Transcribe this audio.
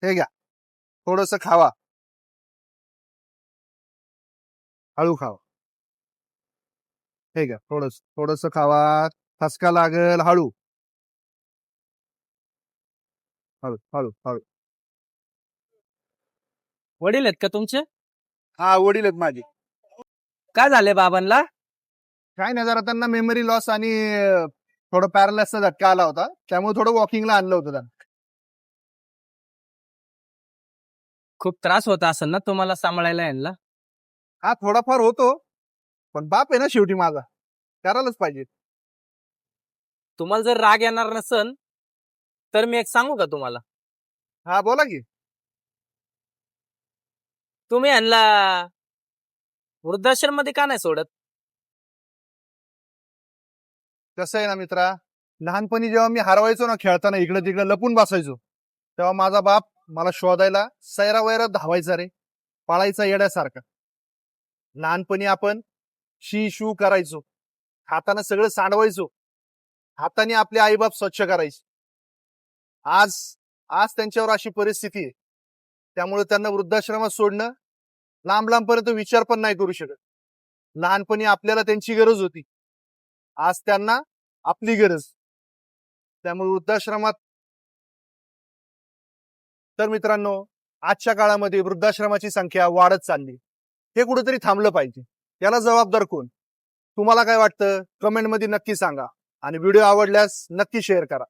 हे घ्या, थोडस खावा, हळू खावा. हे घ्या, थोडस थोडस खावा. ठसका लागल, हळू हळू हळू हळू. वडील आहेत का तुमचे? हा, वडील आहेत माझे. काय झाले बाबांना? काय नाही, जरा त्यांना मेमरी लॉस आणि थोडं पॅरालाइसचा झटका आला होता, त्यामुळे थोडं वॉकिंगला आणलं होतं त्यांना. खूप त्रास होता असेल ना तुम्हाला सांभाळायला यांना? हा, थोडाफार होतो, पण बाप आहे ना शेवटी माझा, करायलाच पाहिजे. तुम्हाला जर राग येणार नसन तर मी एक सांगू का तुम्हाला? हा, बोला की. तुम्ही यांना वृद्धाश्रम मध्ये का नाही सोडत? कसं आहे ना मित्रा, लहानपणी जेव्हा मी हरवायचो ना खेळताना, इकडे तिकडे लपून बसायचो, तेव्हा माझा बाप मला शोधायला सैरावैरा धावायचा रे, पळायचा येड्यासारखा. लहानपणी आपण शी शू करायचो, हाताने सगळं सांडवायचो, हाताने आपले आईबाप स्वच्छ करायचे. आज आज त्यांच्यावर अशी परिस्थिती आहे, त्यामुळे त्यांना वृद्धाश्रमात सोडणं, लांब लांबपर्यंत विचार पण नाही करू शकत. लहानपणी आपल्याला त्यांची गरज होती, आज त्यांना आपली गरज. त्यामुळे वृद्धाश्रमात, तर मित्रांनो, आजच्या काळामध्ये वृद्धाश्रमाची संख्या वाढत चालली. हे कुठेतरी थांबलं पाहिजे. याला जबाबदार कोण? तुम्हाला काय वाटतं? कमेंटमध्ये नक्की सांगा आणि व्हिडिओ आवडल्यास नक्की शेअर करा.